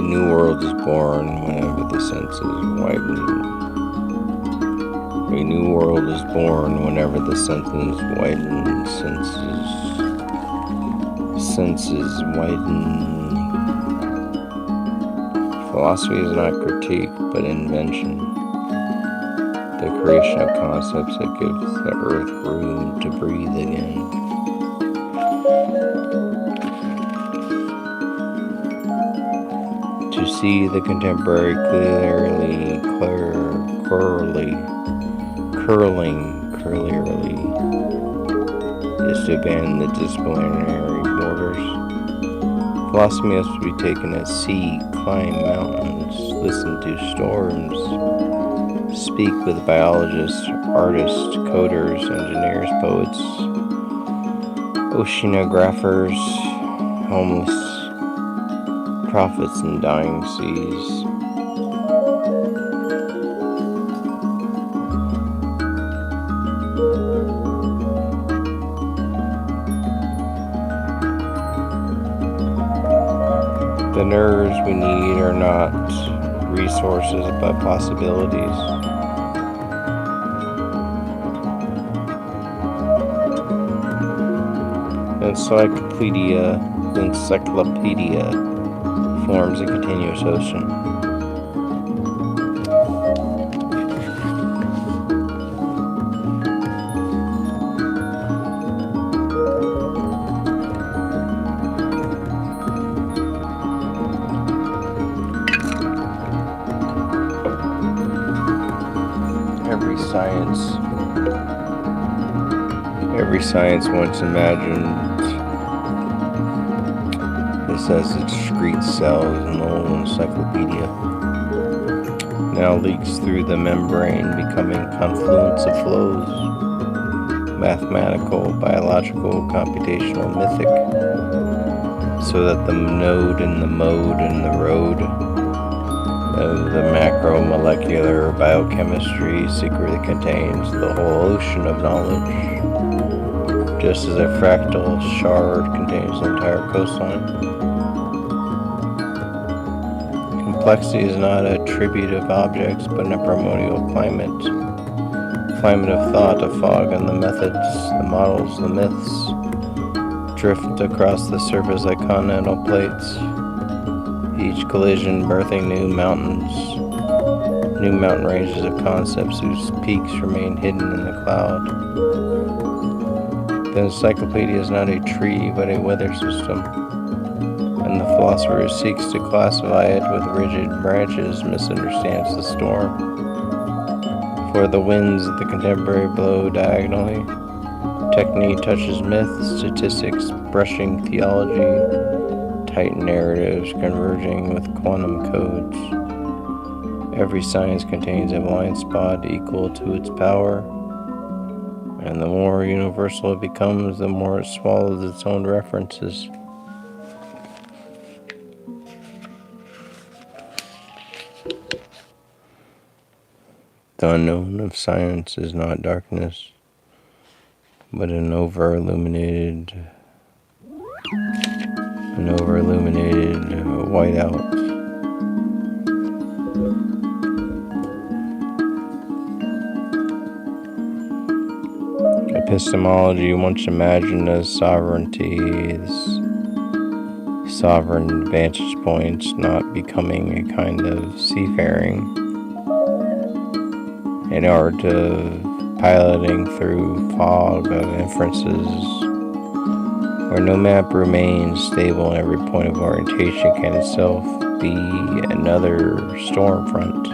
new world is born whenever the senses widen. A new world is born whenever the senses widen. Senses widen. Philosophy is not critique, but invention. The creation of concepts that gives the earth room to breathe again. To see the contemporary clearly, curling clearly, is to abandon the disciplinary borders. Philosophy has to be taken at sea, climb mountains, listen to storms, speak with biologists, artists, coders, engineers, poets, oceanographers, homeless, prophets in dying seas. The nerves we need are not resources, but possibilities. The encyclopedia forms a continuous ocean. Every science once imagined this as its discrete cells in the old encyclopedia now leaks through the membrane, becoming confluence of flows, mathematical, biological, computational, mythic, so that the node and the mode and the road of the macromolecular biochemistry secretly contains the whole ocean of knowledge, just as a fractal shard contains the entire coastline. Complexity is not a tribute of objects, but a primordial climate of thought, a fog, and the methods, the models, the myths drift across the surface like continental plates, each collision birthing new mountain ranges of concepts whose peaks remain hidden in the cloud. The encyclopedia is not a tree, but a weather system, and the philosopher who seeks to classify it with rigid branches misunderstands the storm. For the winds of the contemporary blow diagonally. Technique touches myth, statistics brushing theology, tight narratives converging with quantum codes. Every science contains a blind spot equal to its power, and the more universal it becomes, the more it swallows its own references. The unknown of science is not darkness, but an over-illuminated whiteout. Epistemology once imagined as sovereignty, sovereign vantage points, not becoming a kind of seafaring, an art of piloting through fog of inferences, where no map remains stable and every point of orientation can itself be another storm front.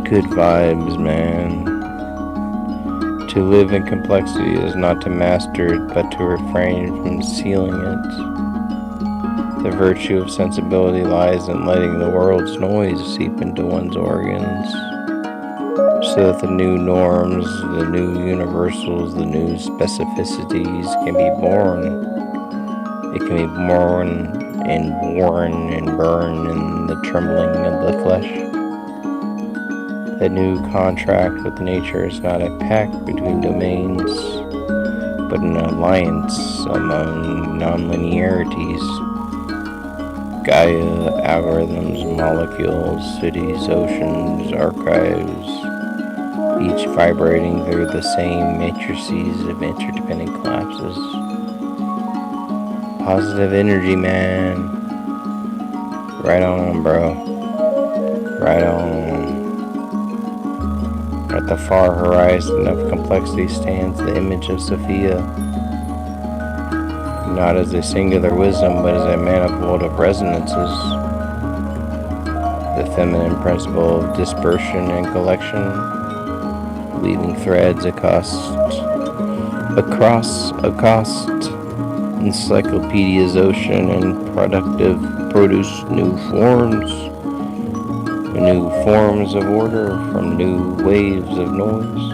Good vibes, man. To live in complexity is not to master it, but to refrain from sealing it. The virtue of sensibility lies in letting the world's noise seep into one's organs, so that the new norms, the new universals, the new specificities can be born. It can be born and burn in the trembling of the flesh. The new contract with nature is not a pact between domains, but an alliance among nonlinearities. Gaia, algorithms, molecules, cities, oceans, archives, each vibrating through the same matrices of interdependent collapses. Positive energy, man. Right on, bro. Right on. At the far horizon of complexity stands the image of Sophia, not as a singular wisdom, but as a manifold of resonances. The feminine principle of dispersion and collection, weaving threads across encyclopedia's ocean and produce new forms of order from new waves of noise.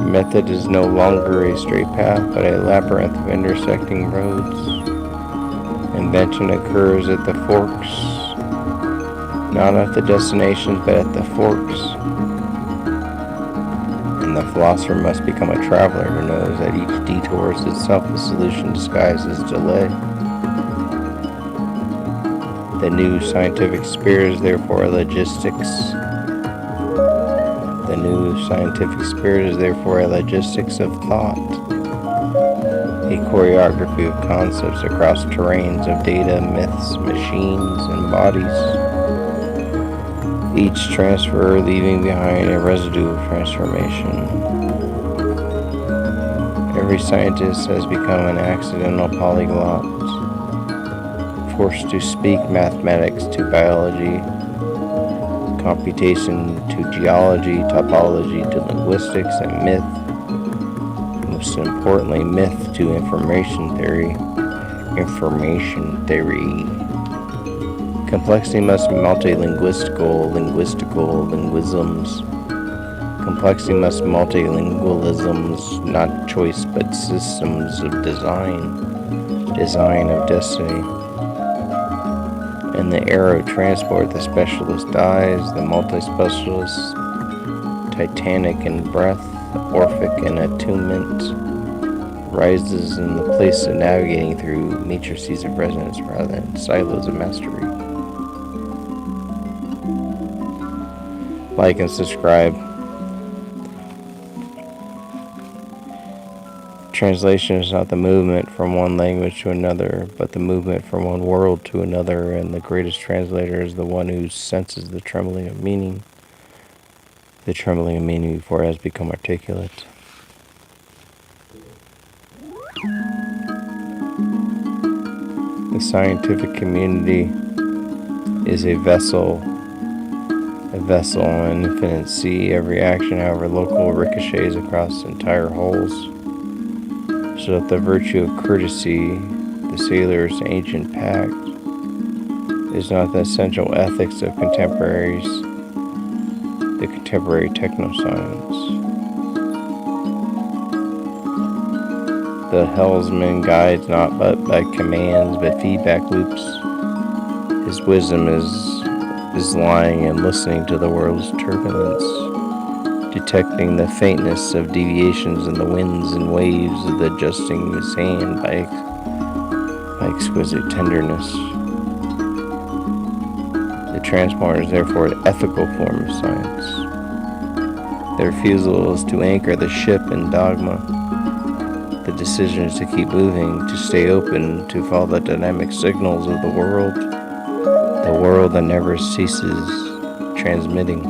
Method is no longer a straight path, but a labyrinth of intersecting roads. Invention occurs at the forks, not at the destinations, but at the forks. And the philosopher must become a traveler who knows that each detour is itself a solution disguised as delay. The new scientific spirit is therefore a logistics. The new scientific spirit is therefore a logistics of thought, a choreography of concepts across terrains of data, myths, machines, and bodies. Each transfer leaving behind a residue of transformation. Every scientist has become an accidental polyglot, forced to speak mathematics to biology, computation to geology, topology to linguistics, and myth, most importantly, myth to information theory. Complexity must be multilinguistical, linguisms. Complexity must be multilingualisms, not choice but systems of design of destiny. In the era of transport, the specialist dies, the multi-specialist, titanic in breath, orphic in attunement, rises in the place of navigating through matrices of resonance rather than silos of mastery. Like and subscribe. Translation is not the movement from one language to another, but the movement from one world to another, and the greatest translator is the one who senses the trembling of meaning before it has become articulate. The scientific community is a vessel on an infinite sea. Every action, however local, ricochets across entire holes. So that the virtue of courtesy, the sailor's ancient pact, is not the essential ethics of the contemporary technoscience. The helmsman guides not but by commands, but feedback loops. His wisdom is lying and listening to the world's turbulence, detecting the faintness of deviations in the winds and waves of the adjusting his hand by exquisite tenderness. The transporter is therefore an ethical form of science. The refusal is to anchor the ship in dogma. The decision is to keep moving, to stay open, to follow the dynamic signals of the world that never ceases transmitting.